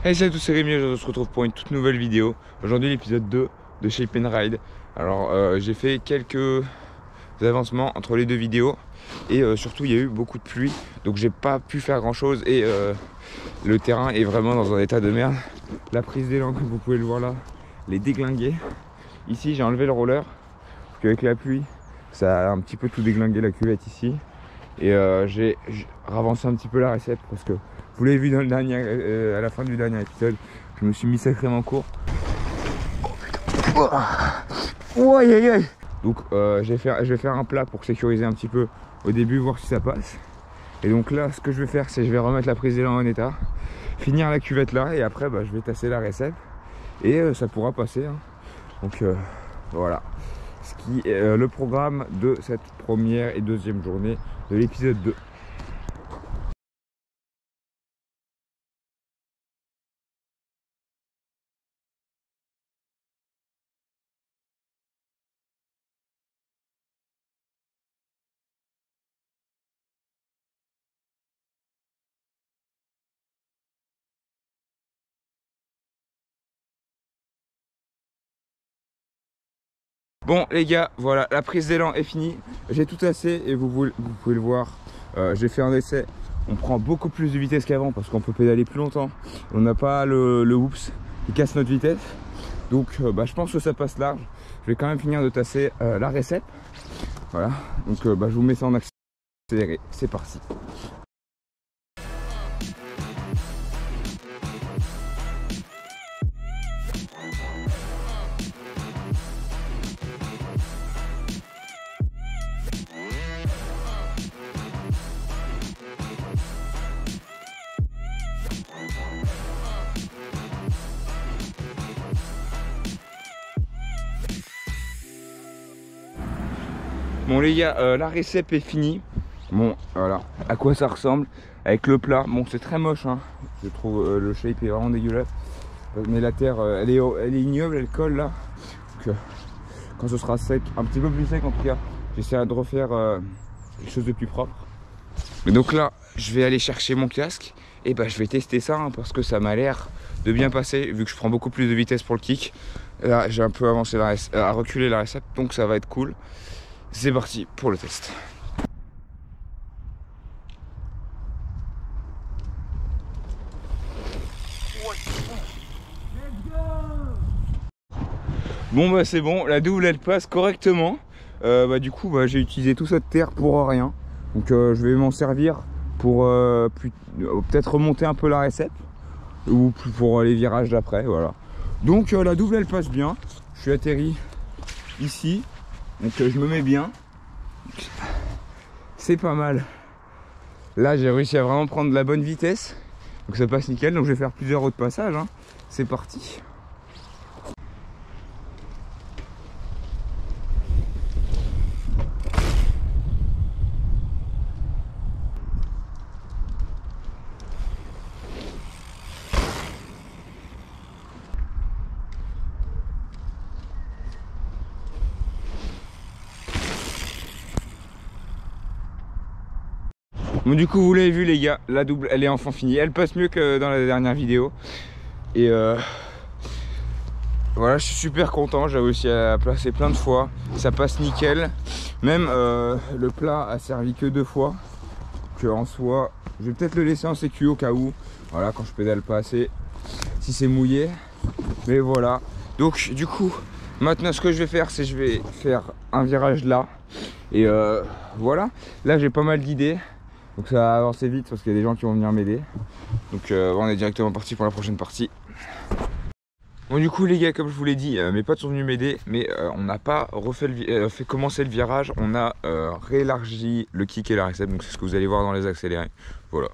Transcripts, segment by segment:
Hey, salut à tous, c'est Rémi, on se retrouve pour une toute nouvelle vidéo. Aujourd'hui l'épisode 2 de Shape and Ride. Alors j'ai fait quelques avancements entre les deux vidéos et surtout il y a eu beaucoup de pluie, donc j'ai pas pu faire grand chose et le terrain est vraiment dans un état de merde. La prise d'élan, comme vous pouvez le voir là, elle est déglinguée. Ici j'ai enlevé le roller parce qu'avec la pluie ça a un petit peu tout déglingué la cuvette ici, et j'ai ravancé un petit peu la recette parce que vous l'avez vu dans le dernier, à la fin du dernier épisode, je me suis mis sacrément court. Oh putain. Oh, aïe aïe aïe. Donc je vais faire un plat pour sécuriser un petit peu au début, voir si ça passe. Et donc là ce que je vais faire, c'est je vais remettre la prise d'élan en état, finir la cuvette là, et après je vais tasser la recette et ça pourra passer, hein. Donc voilà ce qui est le programme de cette première et deuxième journée de l'épisode 2. Bon les gars, voilà, la prise d'élan est finie. J'ai tout tassé et vous pouvez le voir. J'ai fait un essai. On prend beaucoup plus de vitesse qu'avant parce qu'on peut pédaler plus longtemps. On n'a pas le oups qui casse notre vitesse. Donc je pense que ça passe large. Je vais quand même finir de tasser la recette. Voilà, donc je vous mets ça en accéléré. C'est parti. Bon les gars, la recette est finie. Bon voilà à quoi ça ressemble avec le plat. Bon c'est très moche, hein. Je trouve le shape est vraiment dégueulasse. Mais la terre elle est ignoble, elle colle là. Donc quand ce sera sec, un petit peu plus sec en tout cas, j'essaierai de refaire quelque chose de plus propre. Et donc là je vais aller chercher mon casque et je vais tester ça, hein, parce que ça m'a l'air de bien passer vu que je prends beaucoup plus de vitesse pour le kick. Là j'ai un peu avancé à reculer la recette, donc ça va être cool. C'est parti pour le test. Bon c'est bon, la double elle passe correctement. Du coup j'ai utilisé toute cette terre pour rien. Donc je vais m'en servir pour peut-être remonter un peu la recette ou pour les virages d'après, voilà. Donc la double elle passe bien. Je suis atterri ici. Donc je me mets bien. C'est pas mal. Là j'ai réussi à vraiment prendre la bonne vitesse. Donc ça passe nickel. Donc je vais faire plusieurs autres passages, hein. C'est parti. Bon du coup vous l'avez vu les gars, la double elle est enfin finie, elle passe mieux que dans la dernière vidéo. Et voilà, je suis super content, j'ai réussi à placer plein de fois, ça passe nickel. Même le plat a servi que 2 fois, que en soi, je vais peut-être le laisser en sécu au cas où, voilà, quand je pédale pas assez, si c'est mouillé. Mais voilà, donc du coup, maintenant ce que je vais faire, c'est je vais faire un virage là. Et voilà, là j'ai pas mal d'idées. Donc ça va avancer vite parce qu'il y a des gens qui vont venir m'aider. Donc on est directement parti pour la prochaine partie. Bon du coup les gars, comme je vous l'ai dit, mes potes sont venus m'aider, mais on n'a pas refait fait commencer le virage. On a réélargi le kick et la recette, donc c'est ce que vous allez voir dans les accélérés. Voilà.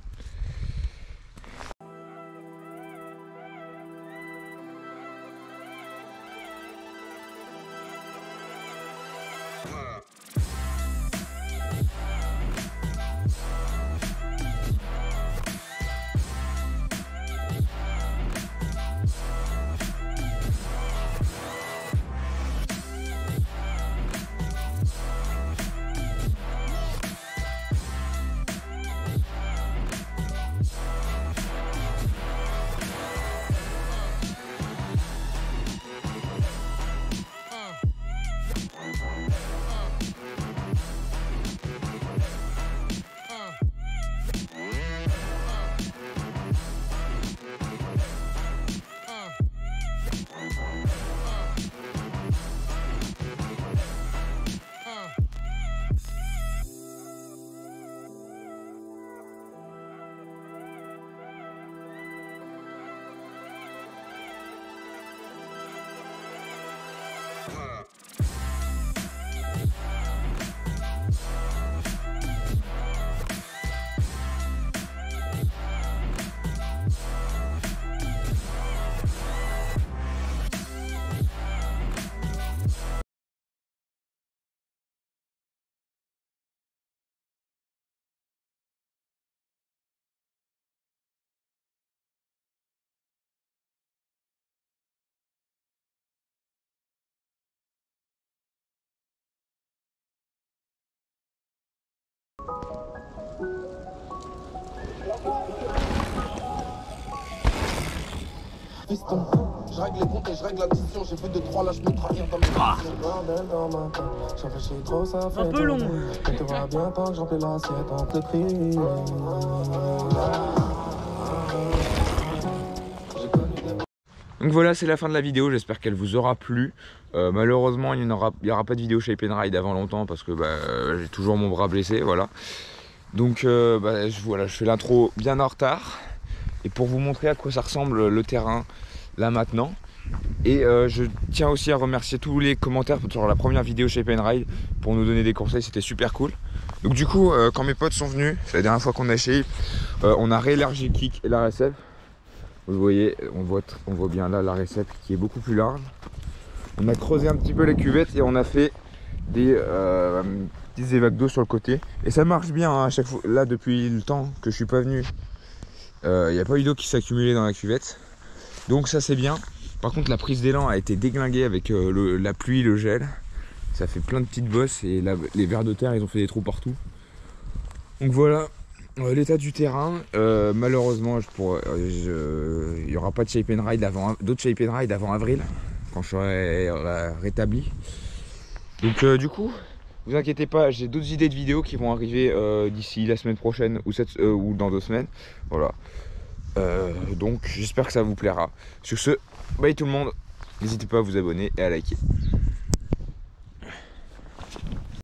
Fiston, je règle les comptes et je règle l'addition. J'ai vu 2-3 là, je me trahir dans mes bordel dans ma tête. J'en trop, ça fait un peu long. Mais tu vois bien tant que j'en fais l'assiette entre les prix. Donc voilà, c'est la fin de la vidéo, j'espère qu'elle vous aura plu. Malheureusement, il n'y aura pas de vidéo Shape and Ride avant longtemps parce que j'ai toujours mon bras blessé, voilà. Donc je fais l'intro bien en retard. Et pour vous montrer à quoi ça ressemble le terrain là maintenant. Et je tiens aussi à remercier tous les commentaires sur la première vidéo Shape and Ride pour nous donner des conseils, c'était super cool. Donc du coup, quand mes potes sont venus, c'est la dernière fois qu'on a shape, on a réélargi le kick et la récepte. Vous voyez, on voit bien là la récepte qui est beaucoup plus large. On a creusé un petit peu les cuvettes et on a fait des petits évacs d'eau sur le côté. Et ça marche bien hein, à chaque fois. Là, depuis le temps que je suis pas venu, il n'y a pas eu d'eau qui s'est accumulée dans la cuvette. Donc ça c'est bien. Par contre la prise d'élan a été déglinguée avec la pluie, le gel. Ça fait plein de petites bosses et les vers de terre ils ont fait des trous partout. Donc voilà l'état du terrain. Malheureusement il n'y aura pas de Shape and Ride d'autres Shape and Ride avant avril, quand je serai rétabli. Donc du coup, vous inquiétez pas, j'ai d'autres idées de vidéos qui vont arriver d'ici la semaine prochaine ou dans 2 semaines. Voilà. Donc j'espère que ça vous plaira. Sur ce, bye tout le monde. N'hésitez pas à vous abonner et à liker.